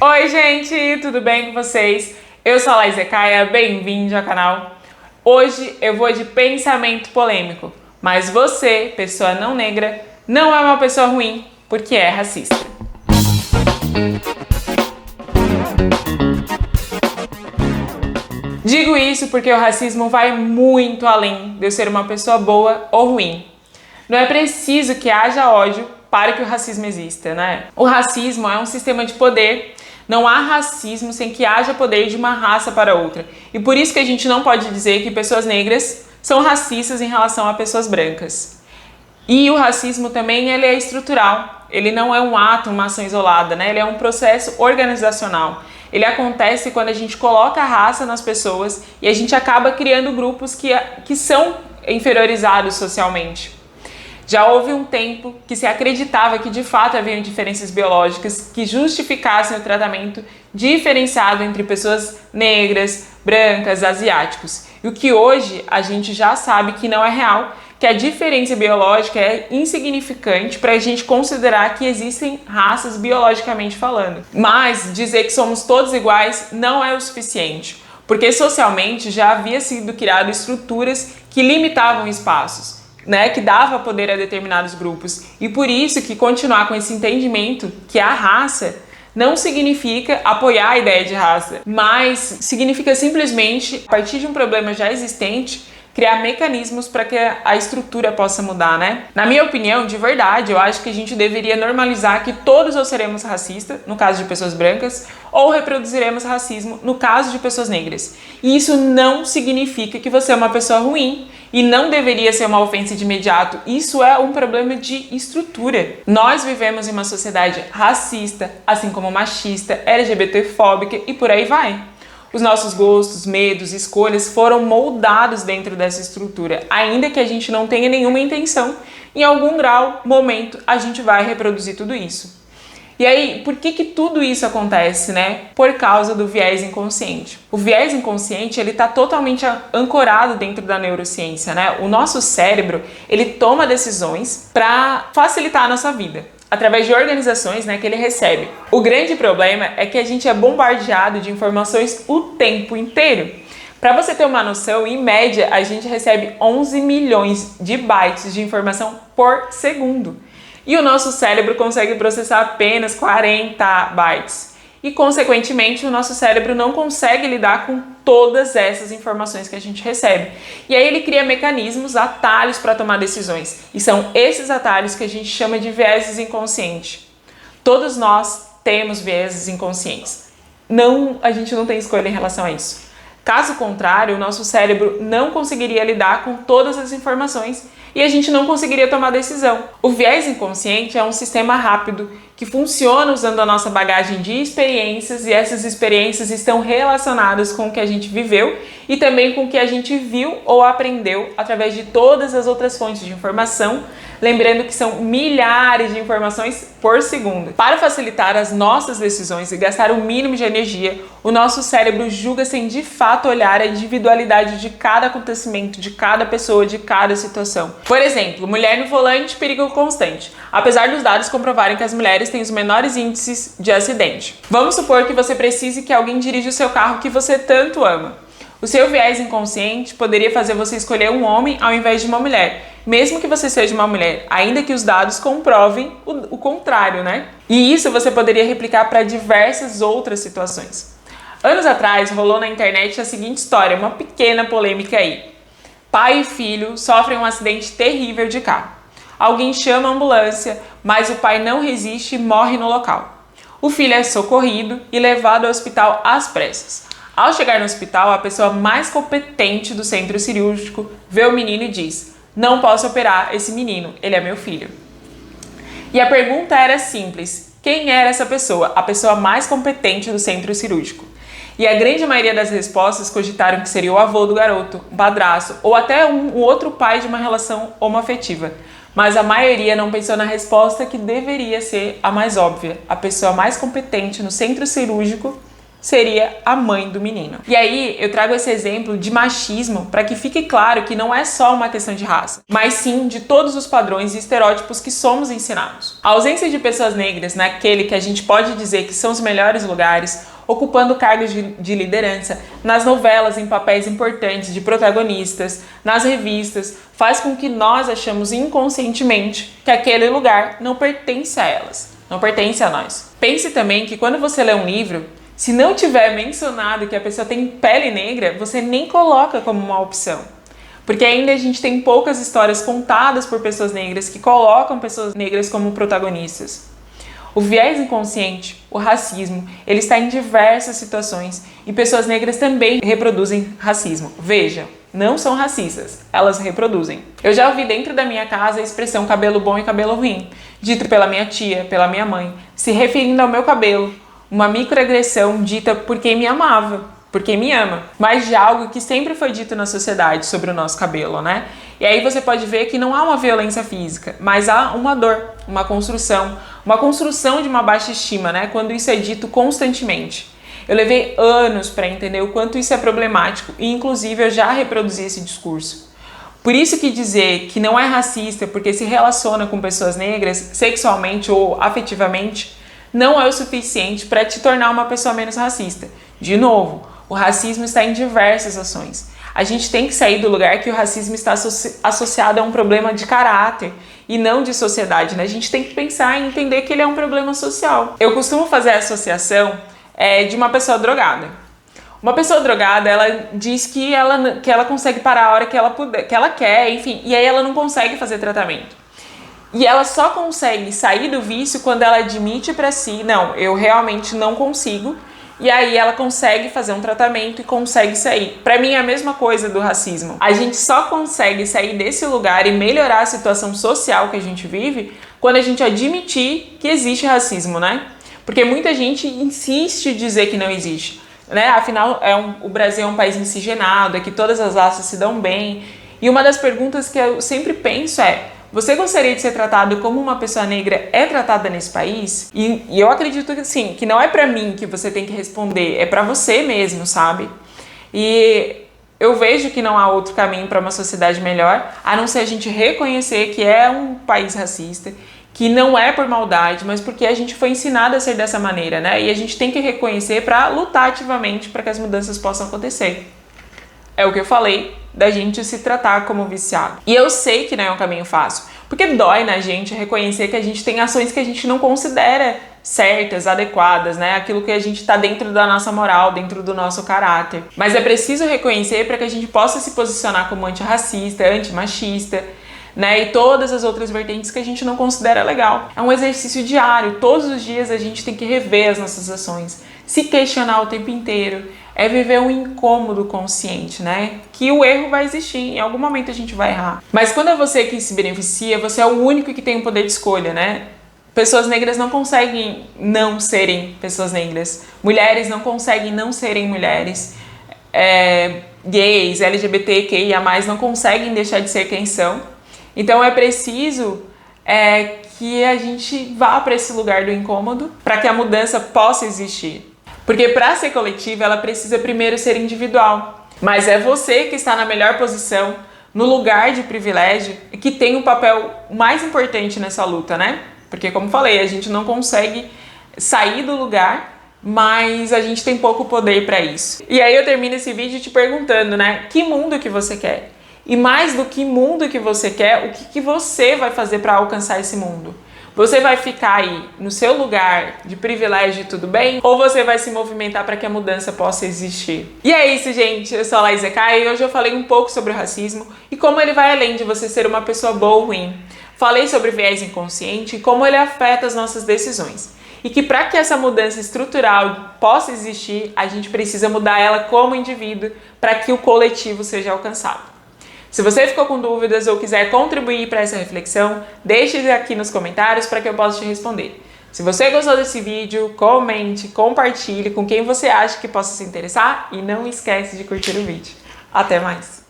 Oi gente, tudo bem com vocês? Eu sou a Laís Ecaia, bem-vindo ao canal. Hoje eu vou de pensamento polêmico, mas você, pessoa não negra, não é uma pessoa ruim porque é racista. Digo isso porque o racismo vai muito além de eu ser uma pessoa boa ou ruim. Não é preciso que haja ódio para que o racismo exista, né? O racismo é um sistema de poder. Não há racismo sem que haja poder de uma raça para outra. E por isso que a gente não pode dizer que pessoas negras são racistas em relação a pessoas brancas. E o racismo também ele é estrutural. Ele não é um ato, uma ação isolada, né? Ele é um processo organizacional. Ele acontece quando a gente coloca a raça nas pessoas e a gente acaba criando grupos que são inferiorizados socialmente. Já houve um tempo que se acreditava que de fato haviam diferenças biológicas que justificassem o tratamento diferenciado entre pessoas negras, brancas, asiáticos. E o que hoje a gente já sabe que não é real, que a diferença biológica é insignificante para a gente considerar que existem raças biologicamente falando. Mas dizer que somos todos iguais não é o suficiente, porque socialmente já havia sido criado estruturas que limitavam espaços, que dava poder a determinados grupos. E por isso que continuar com esse entendimento que a raça não significa apoiar a ideia de raça, mas significa simplesmente, a partir de um problema já existente, criar mecanismos para que a estrutura possa mudar, né? Na minha opinião, de verdade, eu acho que a gente deveria normalizar que todos ou seremos racistas, no caso de pessoas brancas, ou reproduziremos racismo, no caso de pessoas negras. E isso não significa que você é uma pessoa ruim e não deveria ser uma ofensa de imediato. Isso é um problema de estrutura. Nós vivemos em uma sociedade racista, assim como machista, LGBTfóbica e por aí vai. Os nossos gostos, medos, escolhas foram moldados dentro dessa estrutura, ainda que a gente não tenha nenhuma intenção. Em algum grau, momento, a gente vai reproduzir tudo isso. E aí, por que tudo isso acontece, né? Por causa do viés inconsciente. O viés inconsciente, ele está totalmente ancorado dentro da neurociência, né? O nosso cérebro, ele toma decisões para facilitar a nossa vida, através de organizações, que ele recebe. O grande problema é que a gente é bombardeado de informações o tempo inteiro. Para você ter uma noção, em média, a gente recebe 11 milhões de bytes de informação por segundo. E o nosso cérebro consegue processar apenas 40 bytes. E, consequentemente, o nosso cérebro não consegue lidar com todas essas informações que a gente recebe. E aí ele cria mecanismos, atalhos para tomar decisões. E são esses atalhos que a gente chama de vieses inconscientes. Todos nós temos vieses inconscientes. A gente não tem escolha em relação a isso. Caso contrário, o nosso cérebro não conseguiria lidar com todas as informações e a gente não conseguiria tomar decisão. O viés inconsciente é um sistema rápido que funciona usando a nossa bagagem de experiências e essas experiências estão relacionadas com o que a gente viveu e também com o que a gente viu ou aprendeu através de todas as outras fontes de informação, lembrando que são milhares de informações por segundo. Para facilitar as nossas decisões e gastar o mínimo de energia, o nosso cérebro julga sem de fato olhar a individualidade de cada acontecimento, de cada pessoa, de cada situação. Por exemplo, mulher no volante, perigo constante. Apesar dos dados comprovarem que as mulheres têm os menores índices de acidente. Vamos supor que você precise que alguém dirija o seu carro que você tanto ama. O seu viés inconsciente poderia fazer você escolher um homem ao invés de uma mulher, mesmo que você seja uma mulher, ainda que os dados comprovem o contrário, né? E isso você poderia replicar para diversas outras situações. Anos atrás, rolou na internet a seguinte história, uma pequena polêmica aí. Pai e filho sofrem um acidente terrível de carro. Alguém chama a ambulância, mas o pai não resiste e morre no local. O filho é socorrido e levado ao hospital às pressas. Ao chegar no hospital, a pessoa mais competente do centro cirúrgico vê o menino e diz: "Não posso operar esse menino, ele é meu filho." E a pergunta era simples: quem era essa pessoa? A pessoa mais competente do centro cirúrgico. E a grande maioria das respostas cogitaram que seria o avô do garoto, um padrasto ou até um outro pai de uma relação homoafetiva. Mas a maioria não pensou na resposta que deveria ser a mais óbvia. A pessoa mais competente no centro cirúrgico seria a mãe do menino. E aí eu trago esse exemplo de machismo para que fique claro que não é só uma questão de raça, mas sim de todos os padrões e estereótipos que somos ensinados. A ausência de pessoas negras naquele que a gente pode dizer que são os melhores lugares, ocupando cargos de liderança, nas novelas em papéis importantes de protagonistas, nas revistas, faz com que nós achamos inconscientemente que aquele lugar não pertence a elas, não pertence a nós. Pense também que quando você lê um livro, se não tiver mencionado que a pessoa tem pele negra, você nem coloca como uma opção. Porque ainda a gente tem poucas histórias contadas por pessoas negras que colocam pessoas negras como protagonistas. O viés inconsciente, o racismo, ele está em diversas situações e pessoas negras também reproduzem racismo. Veja, não são racistas, elas reproduzem. Eu já ouvi dentro da minha casa a expressão cabelo bom e cabelo ruim, dito pela minha tia, pela minha mãe, se referindo ao meu cabelo. Uma microagressão dita por quem me amava, por quem me ama, mas de algo que sempre foi dito na sociedade sobre o nosso cabelo, né? E aí você pode ver que não há uma violência física, mas há uma dor, uma construção de uma baixa estima, né? Quando isso é dito constantemente. Eu levei anos para entender o quanto isso é problemático e inclusive eu já reproduzi esse discurso. Por isso que dizer que não é racista porque se relaciona com pessoas negras sexualmente ou afetivamente não é o suficiente para te tornar uma pessoa menos racista. De novo, o racismo está em diversas ações. A gente tem que sair do lugar que o racismo está associado a um problema de caráter e não de sociedade, né? A gente tem que pensar e entender que ele é um problema social. Eu costumo fazer a associação de uma pessoa drogada. Uma pessoa drogada, ela diz que ela consegue parar a hora que ela quer, enfim, e aí ela não consegue fazer tratamento. E ela só consegue sair do vício quando ela admite pra si, não, eu realmente não consigo. E aí ela consegue fazer um tratamento e consegue sair. Pra mim é a mesma coisa do racismo. A gente só consegue sair desse lugar e melhorar a situação social que a gente vive quando a gente admitir que existe racismo, né? Porque muita gente insiste em dizer que não existe, né? Afinal, o Brasil é um país miscigenado, é que todas as raças se dão bem. E uma das perguntas que eu sempre penso é: você gostaria de ser tratado como uma pessoa negra é tratada nesse país? E eu acredito que sim, que não é pra mim que você tem que responder, é pra você mesmo, sabe? E eu vejo que não há outro caminho para uma sociedade melhor, a não ser a gente reconhecer que é um país racista, que não é por maldade, mas porque a gente foi ensinado a ser dessa maneira, né? E a gente tem que reconhecer para lutar ativamente para que as mudanças possam acontecer. É o que eu falei, da gente se tratar como viciado. E eu sei que não é um caminho fácil, porque dói na gente reconhecer que a gente tem ações que a gente não considera certas, adequadas, né? Aquilo que a gente tá dentro da nossa moral, dentro do nosso caráter. Mas é preciso reconhecer para que a gente possa se posicionar como antirracista, antimachista, né? E todas as outras vertentes que a gente não considera legal. É um exercício diário, todos os dias a gente tem que rever as nossas ações, se questionar o tempo inteiro. É viver um incômodo consciente, né? Que o erro vai existir, em algum momento a gente vai errar. Mas quando é você que se beneficia, você é o único que tem o poder de escolha, né? Pessoas negras não conseguem não serem pessoas negras. Mulheres não conseguem não serem mulheres. Gays, LGBTQIA+, não conseguem deixar de ser quem são. Então é preciso que a gente vá para esse lugar do incômodo para que a mudança possa existir. Porque para ser coletiva, ela precisa primeiro ser individual. Mas é você que está na melhor posição, no lugar de privilégio, e que tem o papel mais importante nessa luta, né? Porque, como falei, a gente não consegue sair do lugar, mas a gente tem pouco poder para isso. E aí eu termino esse vídeo te perguntando, né? Que mundo que você quer? E mais do que mundo que você quer, o que você vai fazer para alcançar esse mundo? Você vai ficar aí no seu lugar de privilégio e tudo bem? Ou você vai se movimentar para que a mudança possa existir? E é isso, gente. Eu sou a Laís Eka e hoje eu falei um pouco sobre o racismo e como ele vai além de você ser uma pessoa boa ou ruim. Falei sobre o viés inconsciente e como ele afeta as nossas decisões. E que para que essa mudança estrutural possa existir, a gente precisa mudar ela como indivíduo para que o coletivo seja alcançado. Se você ficou com dúvidas ou quiser contribuir para essa reflexão, deixe aqui nos comentários para que eu possa te responder. Se você gostou desse vídeo, comente, compartilhe com quem você acha que possa se interessar e não esquece de curtir o vídeo. Até mais!